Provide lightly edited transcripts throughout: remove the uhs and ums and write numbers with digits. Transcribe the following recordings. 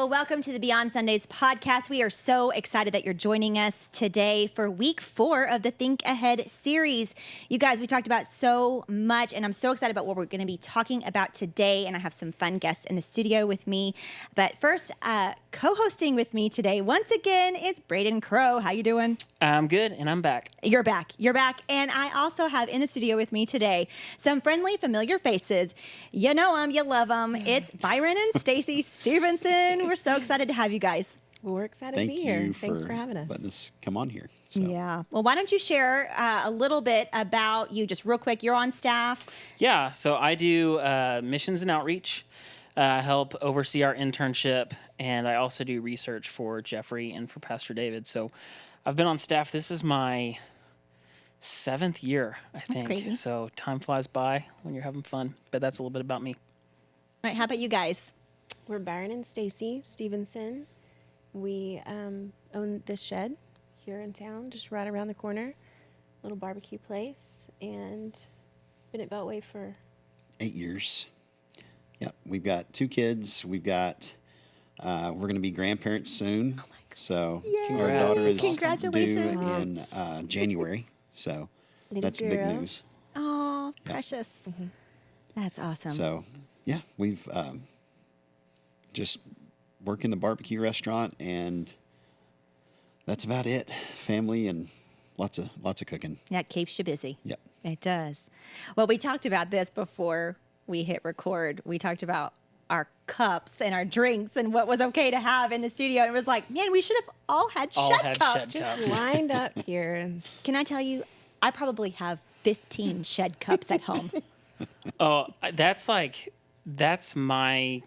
well, welcome to the Beyond Sundays podcast. We are so excited that you're joining us today for week 4 of the Think Ahead series. You guys, we talked about so much, and I'm so excited about what we're going to be talking about today, and I have some fun guests in the studio with me. But first, co-hosting with me today, once again, is Braden Crow. How you doing? I'm good, and I'm back. You're back. And I also have in the studio with me today some friendly, familiar faces. You know them, you love them. It's Byron and Stacie Stephenson. We're so excited to have you guys. Well, we're excited to be here. Thanks for having us. Letting us come on here. So. Yeah. Well, why don't you share a little bit about you, just real quick. You're on staff. Yeah, so I do missions and outreach, help oversee our internship, and I also do research for Jeffrey and for Pastor David. So I've been on staff. This is my 7th year, I think. That's crazy. So time flies by when you're having fun. But that's a little bit about me. All right. How about you guys? We're Byron and Stacie Stephenson. We own this shed here in town, just right around the corner. Little barbecue place, and been at Beltway for 8 years. Yeah, we've got 2 kids. We've got we're going to be grandparents soon. Oh my goodness. So Yay. our daughter is Congratulations. due in January. So Little that's girl. big news. Oh, precious. Mm-hmm. That's awesome. So yeah, we've just work in the barbecue restaurant, and that's about it. Family and lots of cooking. That keeps you busy. Yep. It does. Well, we talked about this before we hit record. We talked about our cups and our drinks and what was okay to have in the studio. And it was like, man, we should have all had shed cups. just lined up here. Can I tell you, I probably have 15 shed cups at home. Oh, that's my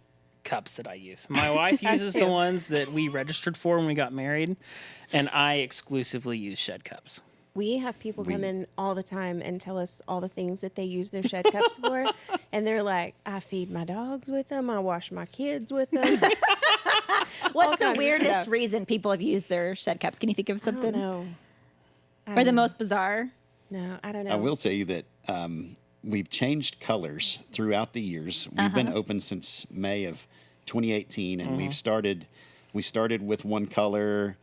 cups that I use. My wife uses the ones that we registered for when we got married, and I exclusively use shed cups. We have people come in all the time and tell us all the things that they use their shed cups for. And they're like, I feed my dogs with them. I wash my kids with them. What's the weirdest reason people have used their shed cups? Can you think of something? I don't know. Or the most bizarre? No, I don't know. I will tell you that we've changed colors throughout the years. We've been open since May of 2018, and we started with one color.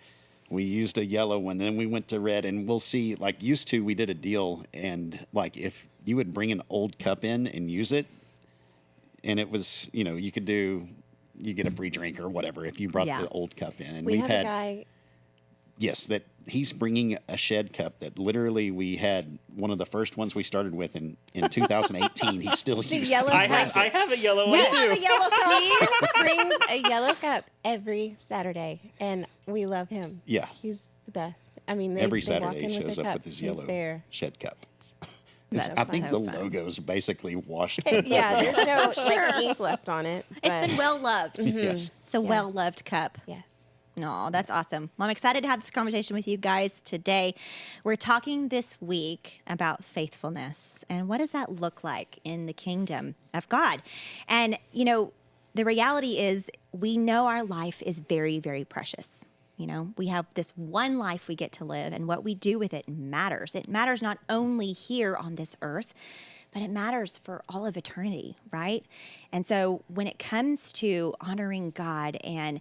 We used a yellow one, then we went to red, and we'll see, like, used to, we did a deal, and like if you would bring an old cup in and use it, and it was, you get a free drink or whatever if you brought the old cup in. And we we've have had a guy. Yes, that he's bringing a shed cup that literally we had one of the first ones we started with in 2018. He still uses yellow it. I have a yellow one You too. have a yellow cup. He brings a yellow cup every Saturday, and we love him. Yeah. He's the best. I mean, Every they walk Saturday in he with shows their up with cups. his He's yellow there. shed cup. That's I think so the fun. logo's basically washed. Yeah, there's no like ink left on it. It's been well loved. Yes. It's a well loved cup. Yes. No, that's awesome. Well, I'm excited to have this conversation with you guys today. We're talking this week about faithfulness and what does that look like in the kingdom of God. And, the reality is we know our life is very, very precious. We have this one life we get to live, and what we do with it matters. It matters not only here on this earth, but it matters for all of eternity, right? And so when it comes to honoring God and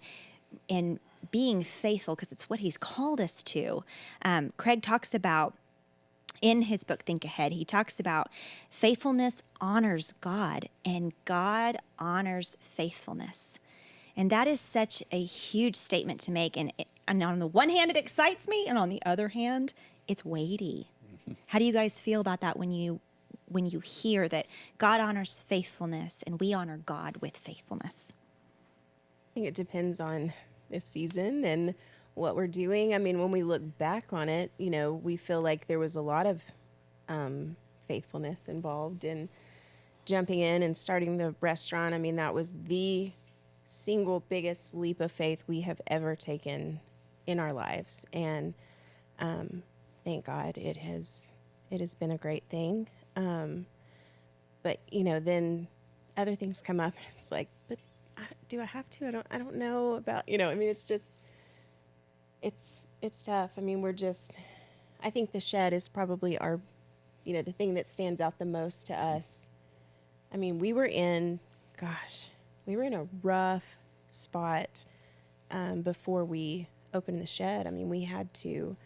being faithful, because it's what he's called us to. Craig talks about in his book, Think Ahead, he talks about faithfulness honors God and God honors faithfulness. And that is such a huge statement to make. And on the one hand, it excites me. And on the other hand, it's weighty. Mm-hmm. How do you guys feel about that when you hear that God honors faithfulness and we honor God with faithfulness? I think it depends on this season and what we're doing. I mean, when we look back on it, we feel like there was a lot of faithfulness involved in jumping in and starting the restaurant. I mean, that was the single biggest leap of faith we have ever taken in our lives. And thank God it has been a great thing. But, then other things come up and it's like, but do I have to? I don't know about, I mean, it's just, it's tough. I mean, I think the shed is probably our, the thing that stands out the most to us. I mean, we were in a rough spot before we opened the shed. I mean, we had to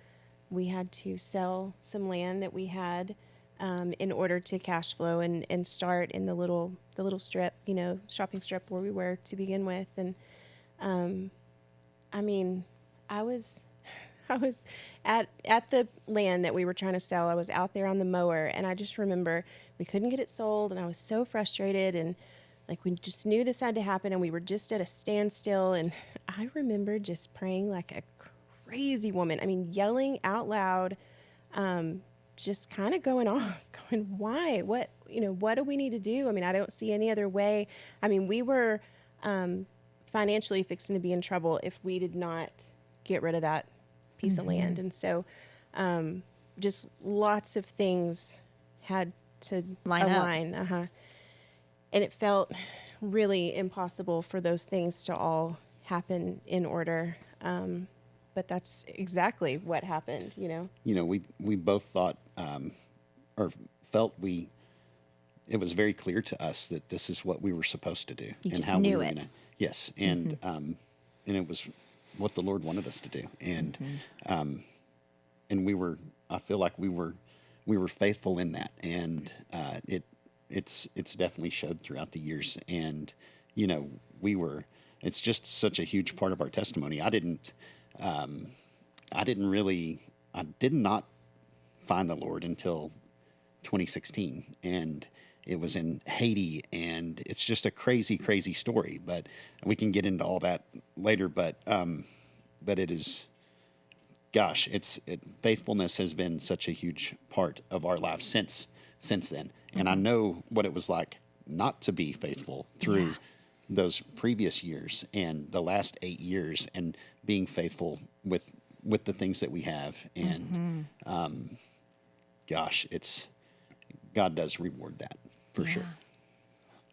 sell some land that we had in order to cash flow and start in the little strip, shopping strip where we were to begin with. And I mean, I was at the land that we were trying to sell. I was out there on the mower, and I just remember we couldn't get it sold, and I was so frustrated, and like we just knew this had to happen, and we were just at a standstill. And I remember just praying like a crazy woman. I mean, yelling out loud, just kind of going off, going, why? What do we need to do? I mean, I don't see any other way. I mean, we were financially fixing to be in trouble if we did not get rid of that piece of land. And so just lots of things had to align. And it felt really impossible for those things to all happen in order. But that's exactly what happened, We both thought or felt it was very clear to us that this is what we were supposed to do. You and just how knew we were it. gonna, yes. And and it was what the Lord wanted us to do. And and I feel like we were faithful in that. And it's definitely showed throughout the years. And it's just such a huge part of our testimony. I did not find the Lord until 2016, and it was in Haiti, and it's just a crazy, crazy story, but we can get into all that later. But it is, gosh, faithfulness has been such a huge part of our lives since then. And I know what it was like not to be faithful through those previous years and the last 8 years, and being faithful with the things that we have. And gosh, God does reward that for sure.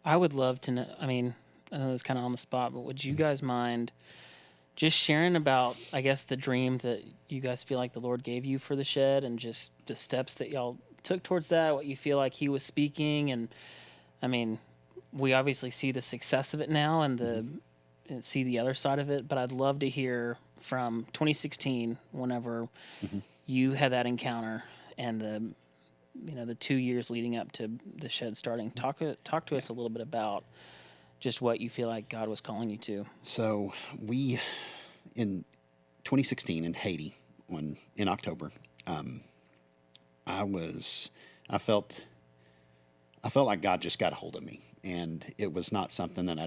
I would love to know. I mean, I know it's kind of on the spot, but would you guys mind just sharing about, I guess, the dream that you guys feel like the Lord gave you for the shed, and just the steps that y'all took towards that, what you feel like He was speaking? And I mean, we obviously see the success of it now and see the other side of it, but I'd love to hear from 2016, whenever you had that encounter, and the 2 years leading up to the shed starting. Talk to us a little bit about just what you feel like God was calling you to. So we, in 2016 in Haiti, in October, I felt like God just got a hold of me, and it was not something that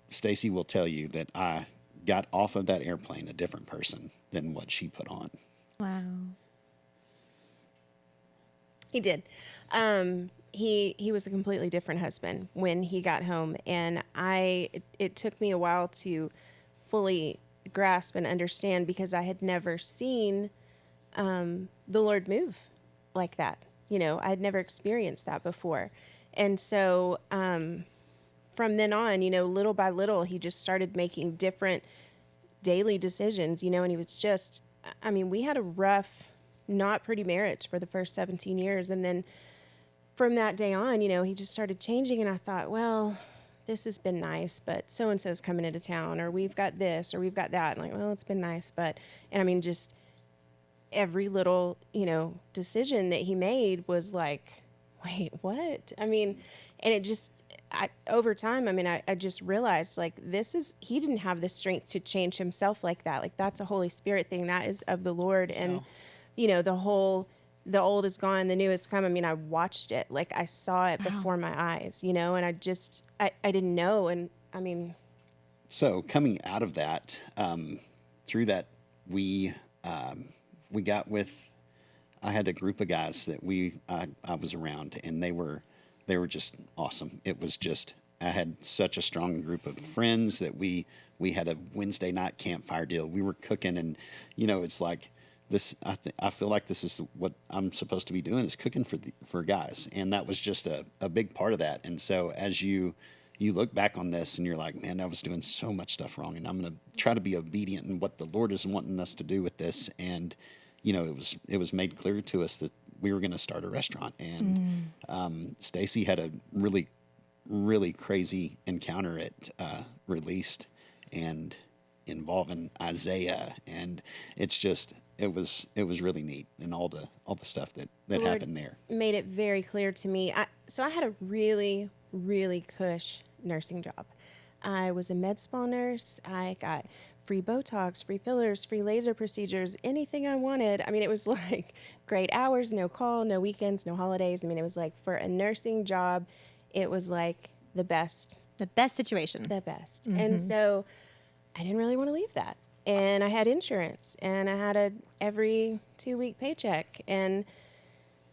Stacie will tell you that I got off of that airplane a different person than what she put on. Wow. He did. He was a completely different husband when he got home, and it took me a while to fully grasp and understand, because I had never seen the Lord move like that. I had never experienced that before. And so from then on, little by little, he just started making different daily decisions, and he was just, I mean, we had a rough, not pretty marriage for the first 17 years. And then from that day on, he just started changing. And I thought, well, this has been nice, but so-and-so's coming into town, or we've got this, or we've got that. And well, it's been nice, and I mean, just every little, decision that he made was like, wait, what? I mean, and it just, over time, I mean, I just realized, like, he didn't have the strength to change himself like that. Like, that's a Holy Spirit thing. That is of the Lord. And, the old is gone, the new has come. I mean, I watched it, like I saw it before my eyes, and I didn't know. And I mean, so coming out of that, through that, we got with, I had a group of guys that I was around, and they were just awesome. It was just, I had such a strong group of friends that we had a Wednesday night campfire deal. We were cooking, and it's like this. I feel like this is what I'm supposed to be doing, is cooking for guys, and that was just a big part of that. And so as you look back on this, and you're like, man, I was doing so much stuff wrong, and I'm going to try to be obedient in what the Lord is wanting us to do with this. And it was made clear to us that we were going to start a restaurant. And Stacie had a really, really crazy encounter at Released, and involving Isaiah, and it was really neat, and all the stuff that Lord happened there. Made it very clear to me. So I had a really, really cush nursing job. I was a med spa nurse. I got free Botox, free fillers, free laser procedures, anything I wanted. I mean, it was like great hours, no call, no weekends, no holidays. I mean, it was like for a nursing job, it was like the best. The best situation. The best. And so I didn't really want to leave that. And I had insurance, and I had a every 2-week paycheck. And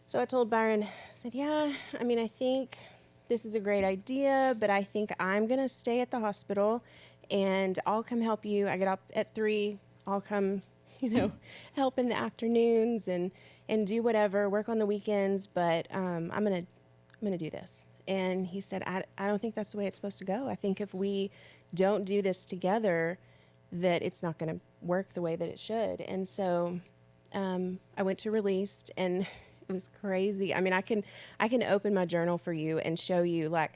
so I told Byron, I said, yeah, I mean, I think this is a great idea, but I think I'm going to stay at the hospital, and I'll come help you. I get up at 3. I'll come, help in the afternoons and do whatever, work on the weekends, but I'm going to do this. And he said, I don't think that's the way it's supposed to go. I think if we don't do this together, that it's not going to work the way that it should. And so I went to Released, and it was crazy. I mean, I can open my journal for you and show you like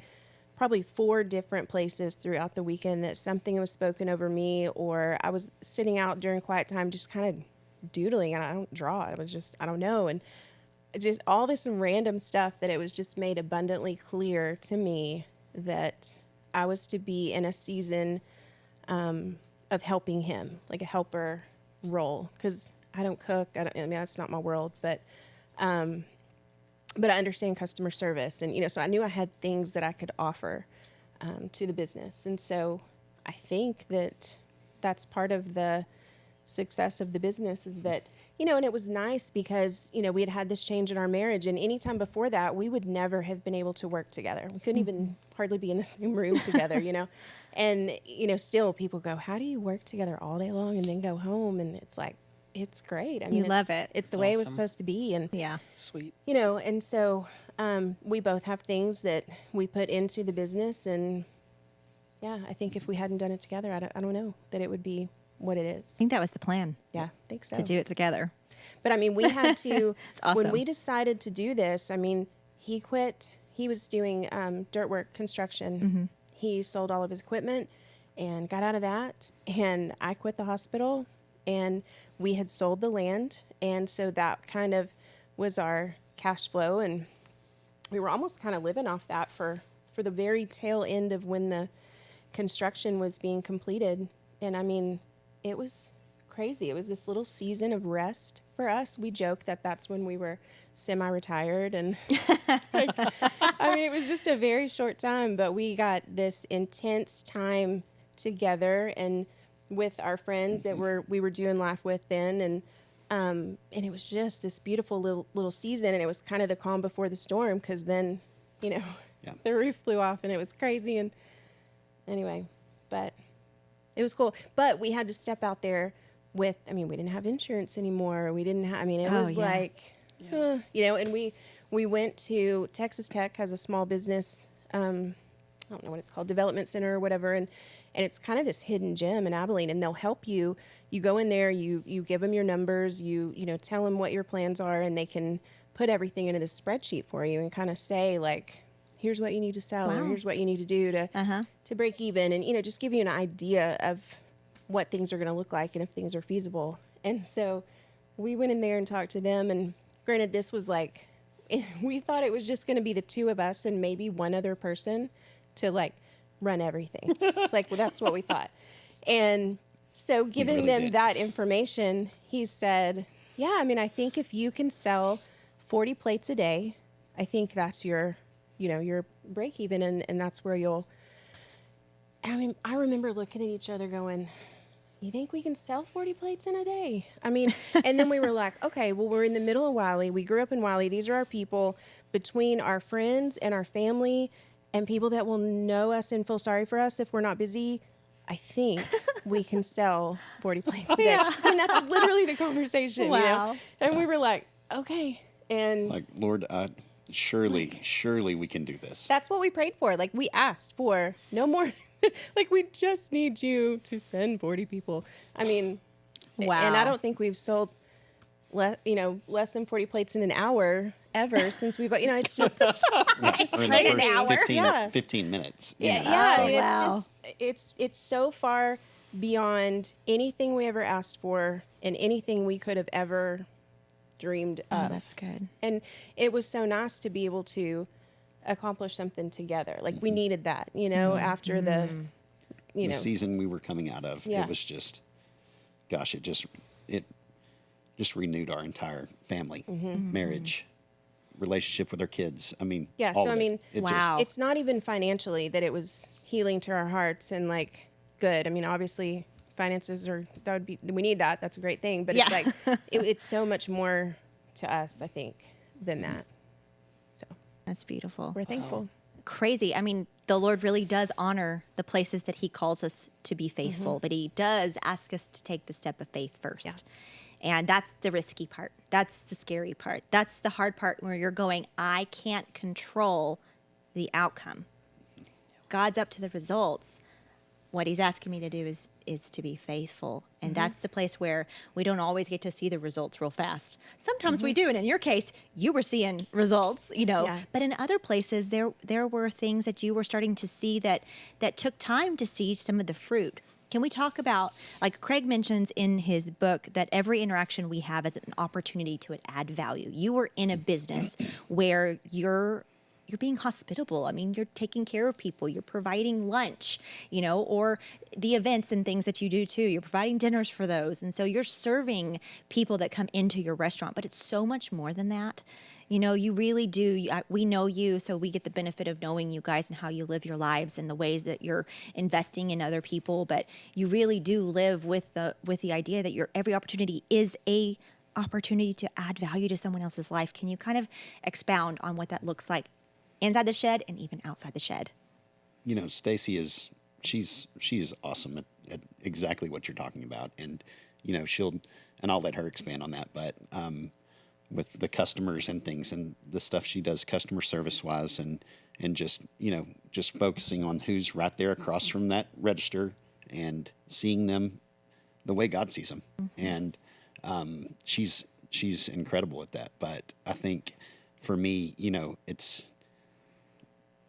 probably 4 different places throughout the weekend that something was spoken over me, or I was sitting out during quiet time just kind of doodling, and I don't draw. It was just, I don't know. And just all this random stuff that it was just made abundantly clear to me that I was to be in a season of helping him, like a helper role, because I don't cook. I mean, that's not my world, but I understand customer service, and so I knew I had things that I could offer to the business, and so I think that that's part of the success of the business is that and it was nice because we had this change in our marriage, and anytime before that we would never have been able to work together. We couldn't even hardly be in the same room together, and still people go, how do you work together all day long and then go home? And it's like, it's great. I mean, You love it. It's the way it was supposed to be. And Yeah. Sweet. and so we both have things that we put into the business, and yeah, I think if we hadn't done it together, I don't know that it would be what it I is. think that was the plan, Yeah, I think so. to do it together. But I mean, we had to, awesome. when we decided to do this, I mean, he quit. He was doing dirt work, construction. He sold all of his equipment and got out of that. And I quit the hospital, and we had sold the land. And so that kind of was our cash flow. And we were almost kind of living off that for the very tail end of when the construction was being completed. And I mean, it was crazy. It was this little season of rest for us. We joke that that's when we were semi-retired, and I mean, it was just a very short time, but we got this intense time together and with our friends that we were doing life with then, and it was just this beautiful little season, and it was kind of the calm before the storm, because then the roof flew off and it was crazy. And anyway, but it was cool. But we had to step out there with, I mean, we didn't have insurance anymore. We didn't have, I mean, it was like, and we went to Texas Tech, has a small business, I don't know what it's called, development center or whatever. And it's kind of this hidden gem in Abilene, and they'll help you. You go in there, you give them your numbers, you tell them what your plans are, and they can put everything into this spreadsheet for you and kind of say, like, here's what you need to sell, or here's what you need to do to break even, and just give you an idea of what things are going to look like and if things are feasible. And so we went in there and talked to them, and granted, this was like, we thought it was just going to be the 2 of us and maybe one other person to like run everything. Like, well, that's what we thought. And so giving them that information, he said, yeah, I mean, I think if you can sell 40 plates a day, I think that's your break even, and that's where you'll, I mean, I remember looking at each other going, you think we can sell 40 plates in a day? I mean, and then we were like, okay, well, we're in the middle of Wiley. We grew up in Wiley. These are our people. Between our friends and our family and people that will know us and feel sorry for us if we're not busy, I think we can sell 40 plates a day. Yeah. I mean, that's literally the conversation, Wow. And we were like, okay. And Like, Lord, surely we can do this. that's what we prayed for. Like, we asked for no more. Like, we just need you to send 40 people. I mean, Wow. And I don't think we've sold less than 40 plates in an hour ever since we've, it's just, Or in crazy. the first Yeah. 15 minutes. Yeah, you know, yeah. so- I mean, Wow. it's so far beyond anything we ever asked for and anything we could have ever dreamed Oh, of. that's good. And it was so nice to be able to accomplish something together. Like we needed that, you know, after the season we were coming out of. Yeah. It was just, gosh, it just renewed our entire family, marriage, relationship with our kids. I mean, Yeah, all so of I it. mean, It wow. it's not even financially that it was healing to our hearts and like good. I mean, obviously finances we need that. That's a great thing. But Yeah. it's like, it's so much more to us, I think, than that. So That's beautiful. we're thankful. Crazy. I mean, the Lord really does honor the places that he calls us to be faithful, but he does ask us to take the step of faith first. Yeah. And that's the risky part. That's the scary part. That's the hard part where you're going, I can't control the outcome. God's up to the results. What he's asking me to do is to be faithful. And that's the place where we don't always get to see the results real fast. Sometimes we do. And in your case, you were seeing results, you know. Yeah. But in other places, there were things that you were starting to see that took time to see some of the fruit. Can we talk about, like Craig mentions in his book, that every interaction we have is an opportunity to add value. You were in a business where you're being hospitable. I mean, you're taking care of people. You're providing lunch, you know, or the events and things that you do too. You're providing dinners for those. And so you're serving people that come into your restaurant, but it's so much more than that. You know, you really do. We know you, so we get the benefit of knowing you guys and how you live your lives and the ways that you're investing in other people. But you really do live with the idea that your every opportunity is a opportunity to add value to someone else's life. Can you kind of expound on what that looks like inside the shed and even outside the shed? You know, Stacie she's awesome at exactly what you're talking about. And, you know, and I'll let her expand on that, but, with the customers and things and the stuff she does customer service wise and just, you know, just focusing on who's right there across from that register and seeing them the way God sees them. And, she's incredible at that. But I think for me, you know, it's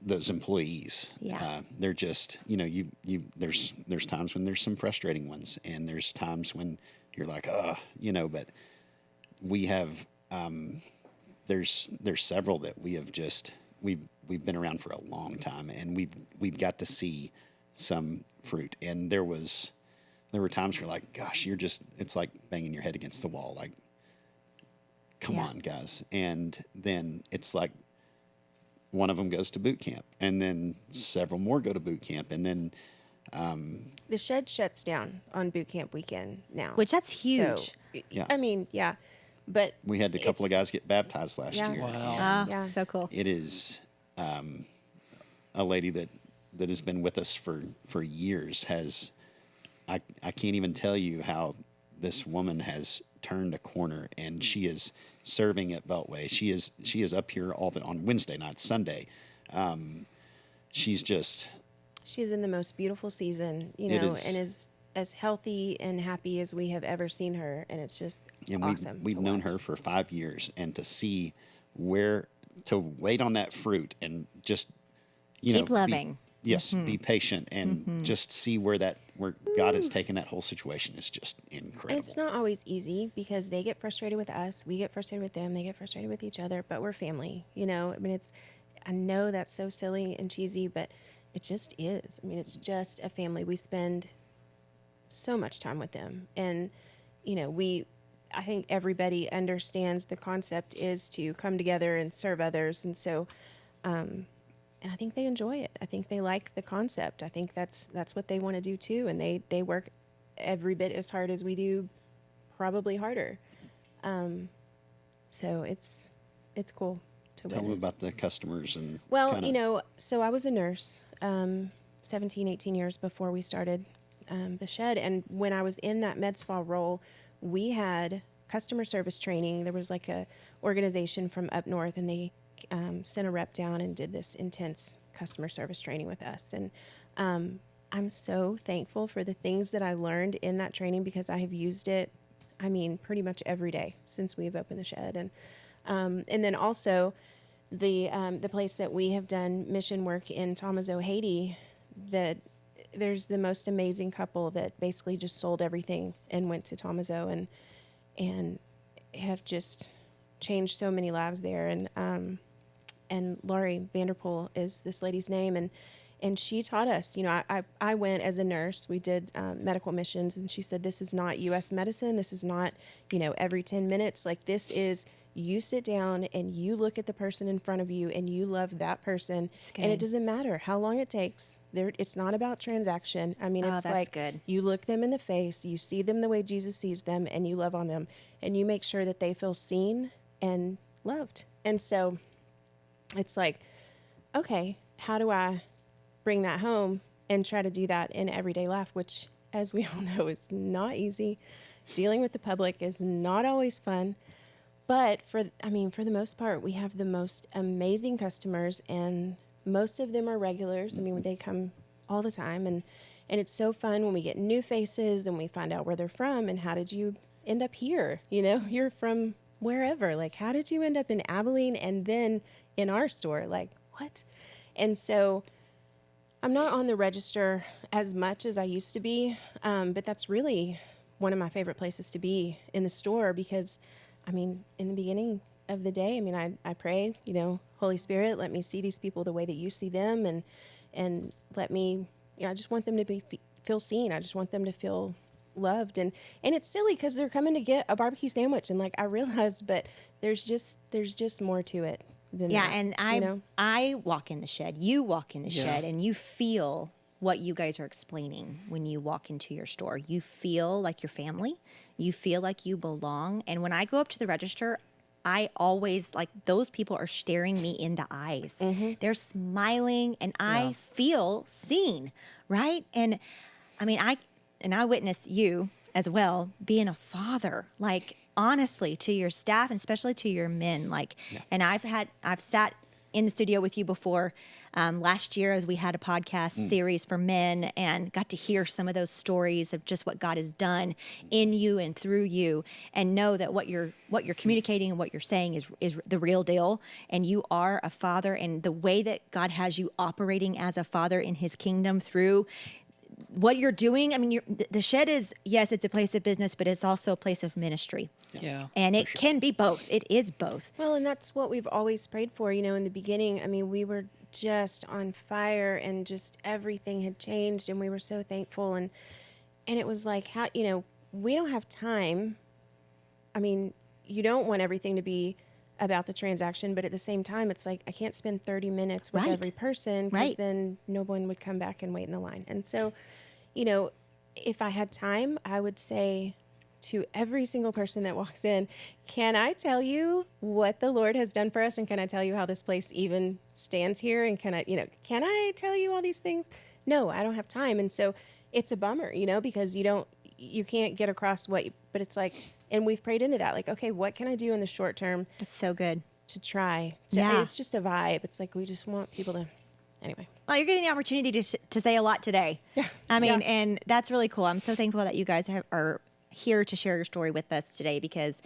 those employees. Yeah. They're just, you know, there's times when there's some frustrating ones and there's times when you're like, you know, but we have, there's several that we have just, we've been around for a long time and we've got to see some fruit. And there were times where like, gosh, it's like banging your head against the wall. Like, come on guys. And then it's like, one of them goes to boot camp and then several more go to boot camp. And then, The shed shuts down on boot camp weekend now. Which that's huge. So, Yeah. I mean, yeah. But we had a couple of guys get baptized last Yeah. year. Wow. And Yeah. So cool. it is a lady that has been with us for years I can't even tell you how this woman has turned a corner and she is serving at Beltway. She is up here on Wednesday night, Sunday. She's she's in the most beautiful season, you It know, is. and is as healthy and happy as we have ever seen her. And it's just and awesome. we've to known watch. her for 5 years and to see to wait on that fruit and just, you Keep know, loving. be patient and just see where God has taken that whole situation is just incredible. And it's not always easy because they get frustrated with us. We get frustrated with them. They get frustrated with each other, but we're family, you know? I mean, I know that's so silly and cheesy, but it just is. I mean, it's just a family. We spend so much time with them. And, you know, I think everybody understands the concept is to come together and serve others. And so, and I think they enjoy it. I think they like the concept. I think that's what they want to do too. And they work every bit as hard as we do, probably harder. So it's cool to Tell them witness. about the customers and Well, kinda- you know, so I was a nurse 17, 18 years before we started the shed. And when I was in that med spa role, we had customer service training. There was like a organization from up north, and they sent a rep down and did this intense customer service training with us. And I'm so thankful for the things that I learned in that training because I have used it, I mean, pretty much every day since we've opened the shed. And then also the place that we have done mission work in Tomazo, Haiti, that there's the most amazing couple that basically just sold everything and went to Tomazo and have just changed so many lives there. And Laurie Vanderpool is this lady's name, and she taught us. I went as a nurse. We did medical missions, and she said, this is not U.S. medicine. This is not, every 10 minutes. Like, this is, you sit down and you look at the person in front of you and you love that person. And it doesn't matter how long it takes. It's not about transaction. I mean, it's like good. you look them in the face, you see them the way Jesus sees them, and you love on them, and you make sure that they feel seen and loved. And so it's like, okay, how do I bring that home and try to do that in everyday life, which, as we all know, is not easy. Dealing with the public is not always fun. But for the most part, we have the most amazing customers, and most of them are regulars. I mean, they come all the time, and it's so fun when we get new faces and we find out where they're from and how did you end up here? You're from wherever. Like, how did you end up in Abilene and then in our store? Like, what? And so I'm not on the register as much as I used to be, but that's really one of my favorite places to be in the store because, in the beginning of the day, I pray, Holy Spirit, let me see these people the way that you see them, and let me, I just want them to feel seen. I just want them to feel loved, and it's silly because they're coming to get a barbecue sandwich, and I realize, but there's just more to it. Yeah, and I walk in the shed, you walk in the shed, and you feel what you guys are explaining when you walk into your store. You feel like your family. You feel like you belong. And when I go up to the register, I always, those people are staring me in the eyes. Mm-hmm. They're smiling, and I feel seen, right? And I witness you as well being a father, honestly, to your staff and especially to your men. And I've sat in the studio with you before last year as we had a podcast series for men and got to hear some of those stories of just what God has done in you and through you, and know that what you're communicating and what you're saying is the real deal, and you are a father, and the way that God has you operating as a father in his kingdom through what you're doing. The shed is, yes, it's a place of business, but it's also a place of ministry. Yeah. And it can be both. It is both. Well, and that's what we've always prayed for. In the beginning, we were just on fire, and just everything had changed, and we were so thankful. And it was like, how, we don't have time. You don't want everything to be about the transaction, but at the same time, it's like, I can't spend 30 minutes with every person, because then no one would come back and wait in the line. And so, if I had time, I would say to every single person that walks in, can I tell you what the Lord has done for us? And can I tell you how this place even stands here? And can I tell you all these things? No, I don't have time. And so it's a bummer, because you can't get across but it's like, and we've prayed into that. Okay, what can I do in the short term? It's so good to try. It's just a vibe. It's like, we just want people to, anyway. Well, you're getting the opportunity to say a lot today. Yeah. And that's really cool. I'm so thankful that you guys are here to share your story with us today, because,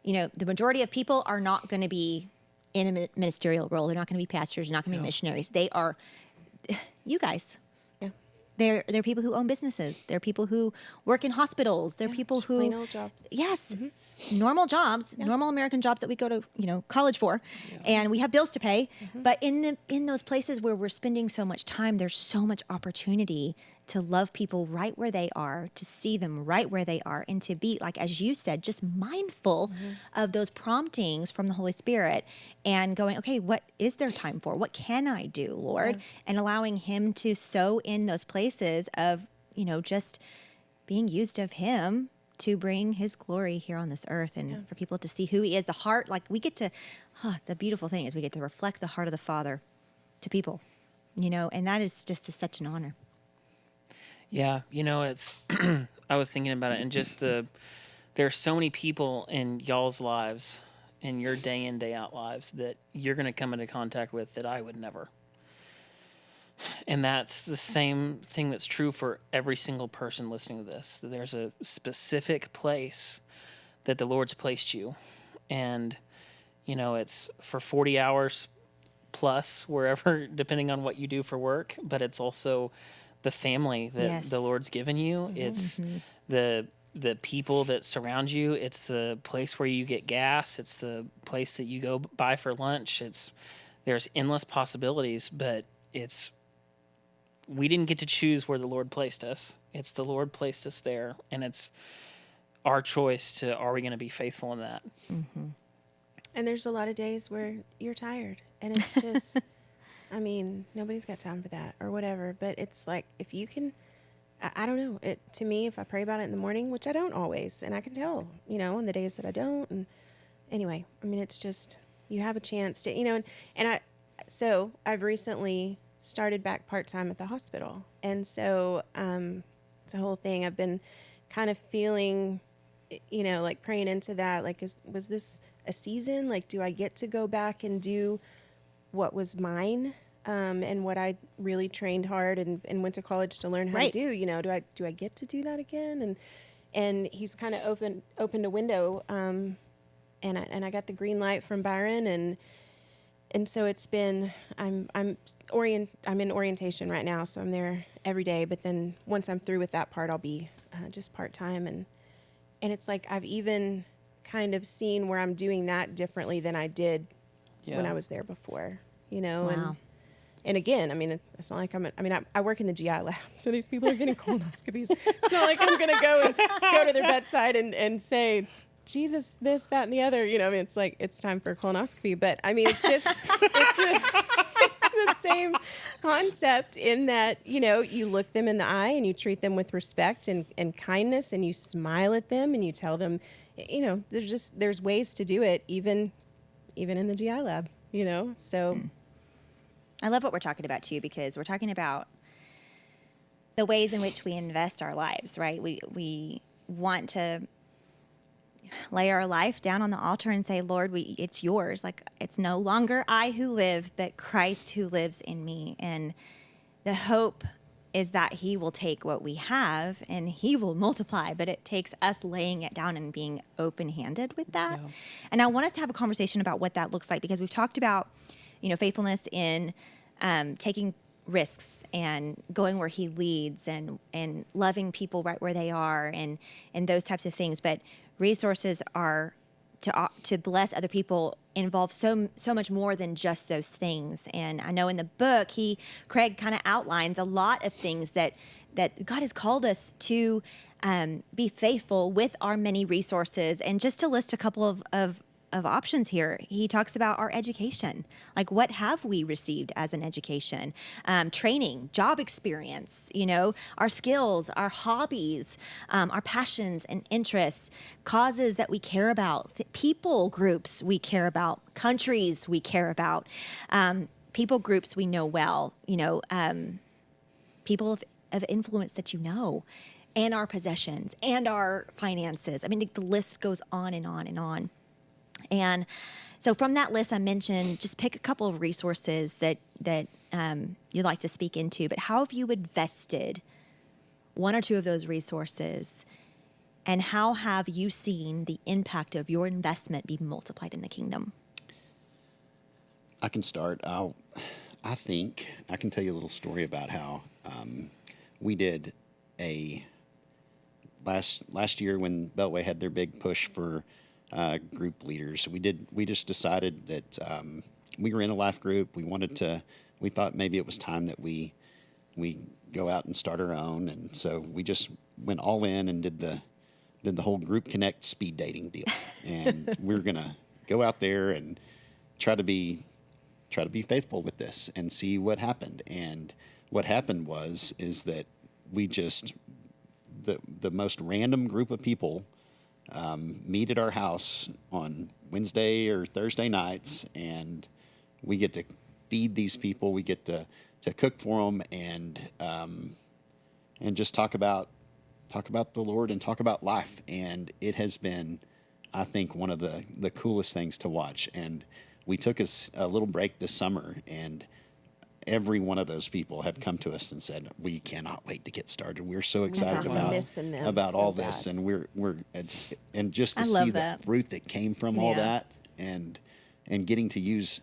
the majority of people are not going to be in a ministerial role. They're not going to be pastors. They're not going to be missionaries. They are you guys. They're people who own businesses. They're people who work in hospitals. They're people who plain old jobs. Yes, normal jobs, normal American jobs that we go to college for, and we have bills to pay. But in those places where we're spending so much time, there's so much opportunity to love people right where they are, to see them right where they are, and to be, like, as you said, just mindful of those promptings from the Holy Spirit and going, okay, what is there time for? What can I do, Lord? And allowing him to sow in those places of, just being used of him to bring his glory here on this earth, and for people to see who he is. The heart, we get to, the beautiful thing is we get to reflect the heart of the Father to people, and that is just such an honor. Yeah, it's, I was thinking about it, and just there's so many people in y'all's lives, in your day in, day out lives, that you're going to come into contact with that I would never. And that's the same thing that's true for every single person listening to this, that there's a specific place that the Lord's placed you. And, it's for 40 hours plus, wherever, depending on what you do for work, but it's also the family that the Lord's given you. It's the people that surround you. It's the place where you get gas. It's the place that you go buy for lunch. There's endless possibilities, but we didn't get to choose where the Lord placed us. It's the Lord placed us there, and it's our choice are we going to be faithful in that? Mm-hmm. And there's a lot of days where you're tired, and it's just, I mean, nobody's got time for that or whatever, but it's like, if you can, I don't know, to me, if I pray about it in the morning, which I don't always, and I can tell, on the days that I don't, and anyway, I mean, it's just, you have a chance to, so I've recently started back part-time at the hospital, and so it's a whole thing. I've been kind of feeling, like praying into that, like, was this a season? Like, do I get to go back and do what was mine, and what I really trained hard and went to college to learn how to do? Do I get to do that again? And he's kind of opened a window, and I got the green light from Byron, and so it's been, I'm in orientation right now, so I'm there every day. But then once I'm through with that part, I'll be just part-time, and it's like I've even kind of seen where I'm doing that differently than I did when I was there before, Wow. And again, I mean, it's not like I work in the GI lab, so these people are getting colonoscopies. It's not like I'm going to go to their bedside and say, Jesus, this, that, and the other, it's like, it's time for a colonoscopy. But I mean, it's just, it's the same concept in that, you look them in the eye and you treat them with respect and kindness, and you smile at them and you tell them, there's ways to do it, even in the GI lab, so. I love what we're talking about too, because we're talking about the ways in which we invest our lives, right? We want to lay our life down on the altar and say, Lord, it's yours. Like, it's no longer I who live, but Christ who lives in me. And the hope is that he will take what we have and he will multiply, but it takes us laying it down and being open-handed with that. Yeah. And I want us to have a conversation about what that looks like, because we've talked about, faithfulness in taking risks and going where he leads and loving people right where they are and those types of things. But resources are to bless other people involve so much more than just those things. And I know in the book, Craig kind of outlines a lot of things that God has called us to be faithful with our many resources. And just to list a couple of options here, he talks about our education. Like, what have we received as an education? Training, job experience, our skills, our hobbies, our passions and interests, causes that we care about, people groups we care about, countries we care about, people groups we know well, people of influence that and our possessions and our finances. I mean, the list goes on and on and on. And so from that list I mentioned, just pick a couple of resources that you'd like to speak into. But how have you invested one or two of those resources? And how have you seen the impact of your investment be multiplied in the kingdom? I can start. I think I can tell you a little story about how we did last year when Beltway had their big push for group leaders. We just decided that we were in a life group. We thought maybe it was time that we go out and start our own. And so we just went all in and did the whole group connect speed dating deal. And we're going to go out there and try to be faithful with this and see what happened. And what happened is that we just, the most random group of people meet at our house on Wednesday or Thursday nights, and we get to feed these people. We get to cook for them and just talk about the Lord and talk about life. And it has been, I think, one of the coolest things to watch. And we took a little break this summer, and every one of those people have come to us and said, we cannot wait to get started. We're so excited about all this. And and just to see the fruit that came from all that and getting to use,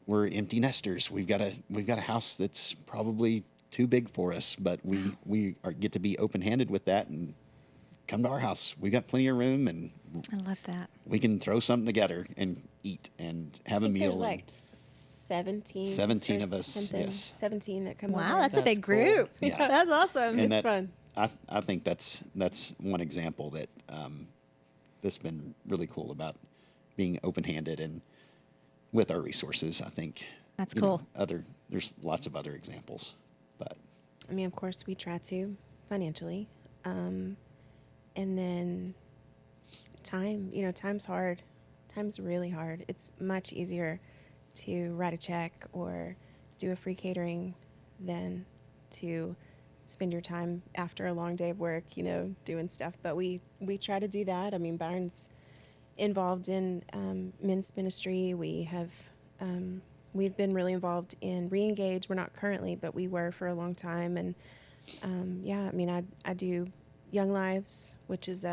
we're empty nesters. We've got a house that's probably too big for us, but get to be open-handed with that and come to our house. We got plenty of room, and I love that. we can throw something together and eat and have a meal. There's like 17. 17 or of us, something, yes. 17 that come Wow, over. that's a big cool. group. Yeah. That's awesome. And It's fun. I think that's one example that's been really cool about being open-handed and with our resources. I think That's you know, cool. There's lots of other examples, but I mean, of course, we try to financially. And then time's hard. Time's really hard. It's much easier to write a check or do a free catering than to spend your time after a long day of work, doing stuff. But we try to do that. I mean, Byron's involved in men's ministry. We've been really involved in ReEngage. We're not currently, but we were for a long time. And I do Young Lives, which is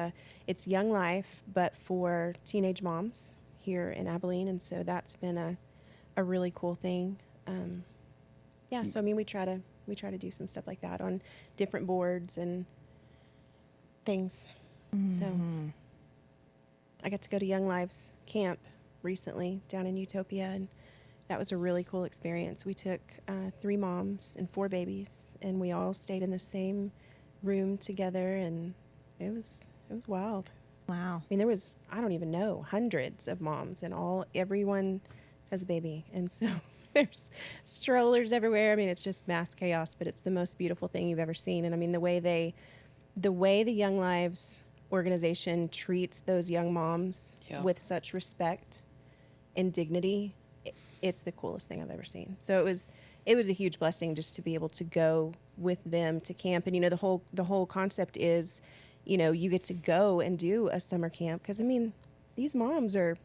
it's Young Life, but for teenage moms here in Abilene. And so that's been a really cool thing. So I mean, we try to do some stuff like that on different boards and things. So I got to go to Young Lives camp recently down in Utopia, and that was a really cool experience. We took 3 moms and 4 babies, and we all stayed in the same room together, and it was wild. Wow. I mean, there was, I don't even know, hundreds of moms, and everyone has a baby. And so there's strollers everywhere. I mean, it's just mass chaos, but it's the most beautiful thing you've ever seen. And I mean, the way the Young Lives organization treats those young moms with such respect and dignity, it's the coolest thing I've ever seen. So it was a huge blessing just to be able to go with them to camp. And, the whole concept is, you get to go and do a summer camp. Because, I mean, these moms are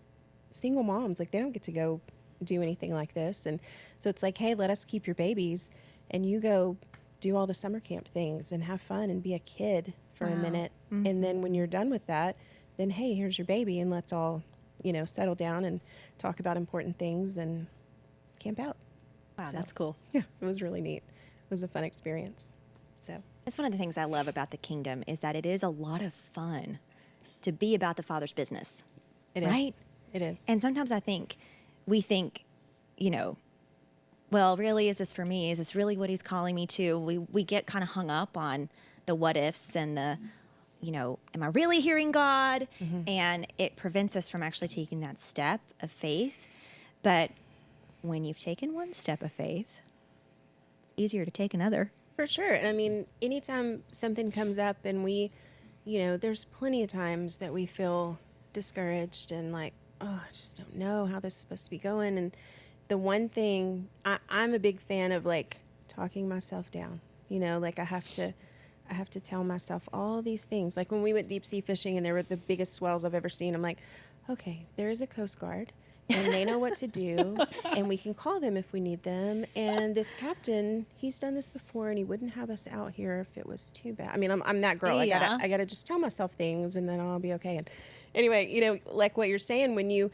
single moms. Like, they don't get to go do anything like this. And so it's like, hey, let us keep your babies, and you go do all the summer camp things and have fun and be a kid for a minute. Mm-hmm. And then when you're done with that, then, hey, here's your baby, and let's all, settle down and talk about important things and camp out. Wow, So, that's cool. Yeah, it was really neat. It was a fun experience. So That's one of the things I love about the kingdom is that it is a lot of fun to be about the Father's business. it is. Right? It is. And sometimes we think, well, really, is this for me? Is this really what he's calling me to? We get kind of hung up on the what ifs and the, am I really hearing God? Mm-hmm. And it prevents us from actually taking that step of faith. But when you've taken one step of faith, it's easier to take another. For sure. And I mean, anytime something comes up and we, there's plenty of times that we feel discouraged and like, oh, I just don't know how this is supposed to be going. And the one thing, I'm a big fan of like talking myself down, like I have to tell myself all these things. Like when we went deep sea fishing and there were the biggest swells I've ever seen, I'm like, okay, there is a Coast Guard. And they know what to do, and we can call them if we need them. And this captain, he's done this before, and he wouldn't have us out here if it was too bad. I mean, I'm that girl. Yeah. I gotta just tell myself things, and then I'll be okay. And anyway, like what you're saying, when you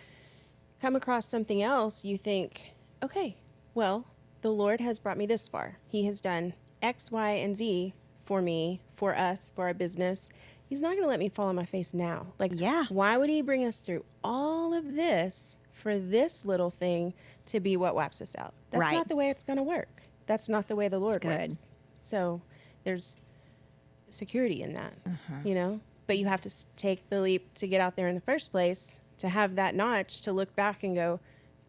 come across something else, you think, okay, well, the Lord has brought me this far. He has done X, Y, and Z for me, for us, for our business. He's not going to let me fall on my face now. Like, why would he bring us through all of this for this little thing to be what wipes us out? That's not the way it's going to work. That's not the way the Lord works. So there's security in that, But you have to take the leap to get out there in the first place, to have that notch, to look back and go,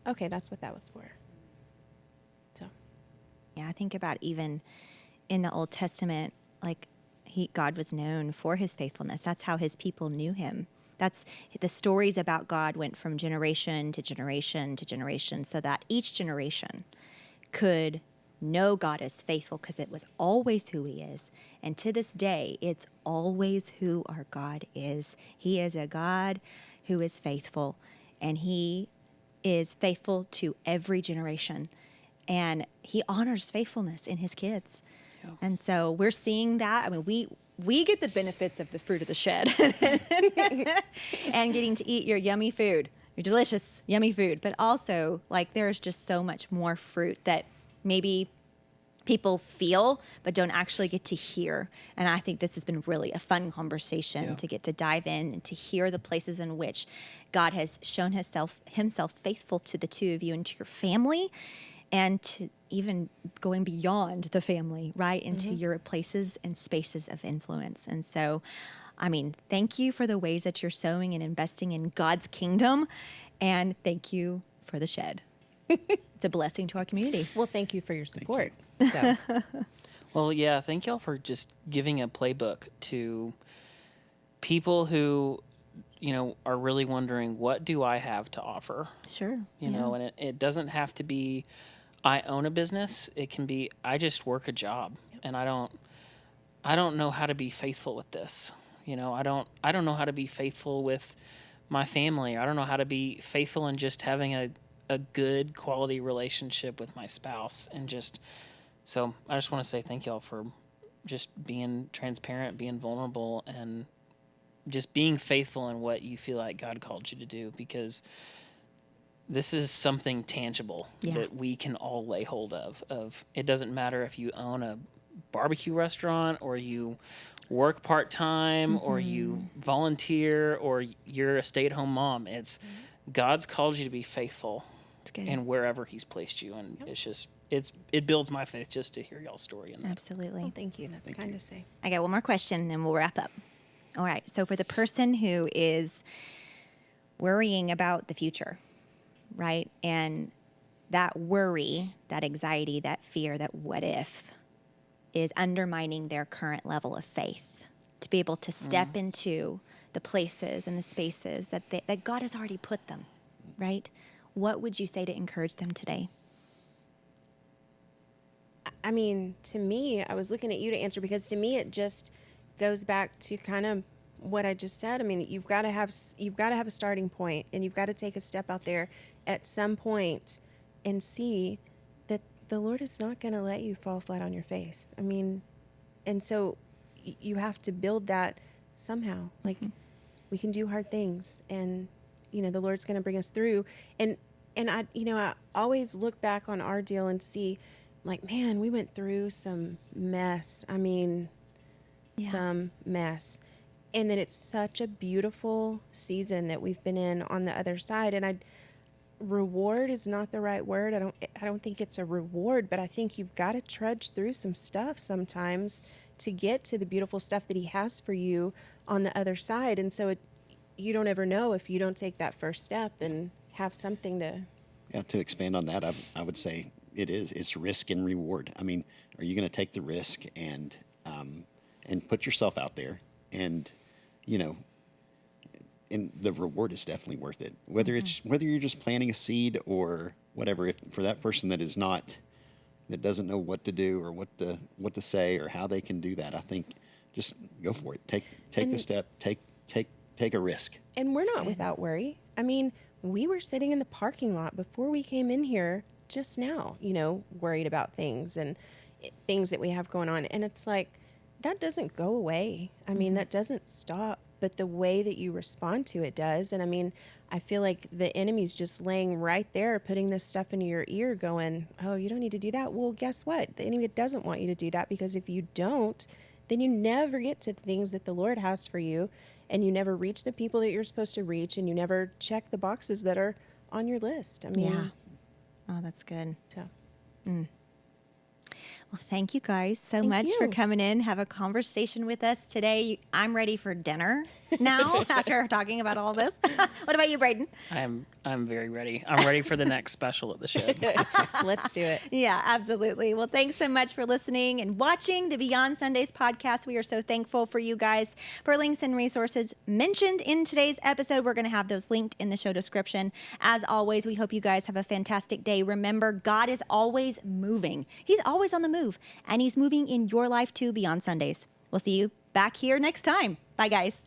okay, that's what that was for. So. Yeah, I think about even in the Old Testament, like God was known for his faithfulness. That's how his people knew him. That's the stories about God went from generation to generation to generation, so that each generation could know God as faithful, because it was always who he is. And to this day, it's always who our God is. He is a God who is faithful, and he is faithful to every generation. And he honors faithfulness in his kids. Yeah. And so we're seeing that. I mean, we get the benefits of the fruit of the shed and getting to eat your yummy food, your delicious, yummy food. But also, like, there's just so much more fruit that maybe people feel but don't actually get to hear. And I think this has been really a fun conversation to get to dive in and to hear the places in which God has shown himself faithful to the two of you and to your family, and to even going beyond the family, right, into your places and spaces of influence. And so, I mean, thank you for the ways that you're sowing and investing in God's kingdom, and thank you for the shed. It's a blessing to our community. Well, thank you for your support. So, Well, yeah, thank y'all for just giving a playbook to people who, are really wondering, what do I have to offer? Sure. You know, and it doesn't have to be, I own a business. It can be, I just work a job, and I don't know how to be faithful with this. I don't know how to be faithful with my family. I don't know how to be faithful in just having a good quality relationship with my spouse. And so I just want to say thank y'all for just being transparent, being vulnerable, and just being faithful in what you feel like God called you to do, because this is something tangible that we can all lay hold of. It doesn't matter if you own a barbecue restaurant, or you work part-time, or you volunteer, or you're a stay-at-home mom. It's God's called you to be faithful in wherever he's placed you. And it builds my faith just to hear y'all's story. Absolutely. well, thank you. That's kind to say. I got one more question and we'll wrap up. All right. So for the person who is worrying about the future, right? And that worry, that anxiety, that fear, that what if is undermining their current level of faith, to be able to step into the places and the spaces that God has already put them, right? What would you say to encourage them today? I mean, to me, I was looking at you to answer, because to me, it just goes back to kind of what I just said. I mean, you've got to have a starting point, and you've got to take a step out there at some point and see that the Lord is not going to let you fall flat on your face. I mean, and so you have to build that somehow. Like, we can do hard things, and the Lord's going to bring us through. And I always look back on our deal and see, like, man, we went through some mess. I mean, some mess. And then it's such a beautiful season that we've been in on the other side. And reward is not the right word. I don't think it's a reward, but I think you've got to trudge through some stuff sometimes to get to the beautiful stuff that he has for you on the other side. And so you don't ever know if you don't take that first step and have something to... Yeah, to expand on that, I would say it's risk and reward. I mean, are you going to take the risk and put yourself out there, and and the reward is definitely worth it. Whether you're just planting a seed or whatever, if for that person that doesn't know what to do or what to say or how they can do that, I think just go for it. Take the step. Take a risk. And we're not without worry. I mean, we were sitting in the parking lot before we came in here just now, worried about things and things that we have going on. And it's like, that doesn't go away. I mean, that doesn't stop, but the way that you respond to it does. And I mean, I feel like the enemy's just laying right there, putting this stuff into your ear going, oh, you don't need to do that. Well, guess what? The enemy doesn't want you to do that, because if you don't, then you never get to the things that the Lord has for you. And you never reach the people that you're supposed to reach, and you never check the boxes that are on your list. I mean, Oh, that's good. So. Well, thank you guys so much for coming in, have a conversation with us today. I'm ready for dinner now after talking about all this. What about you, Braden? I'm very ready. I'm ready for the next special at the shed. Let's do it. Yeah, absolutely. Well, thanks so much for listening and watching the Beyond Sundays podcast. We are so thankful for you guys. For links and resources mentioned in today's episode, we're going to have those linked in the show description. As always, we hope you guys have a fantastic day. Remember, God is always moving. He's always on the move, and he's moving in your life too, Beyond Sundays. We'll see you back here next time. Bye, guys.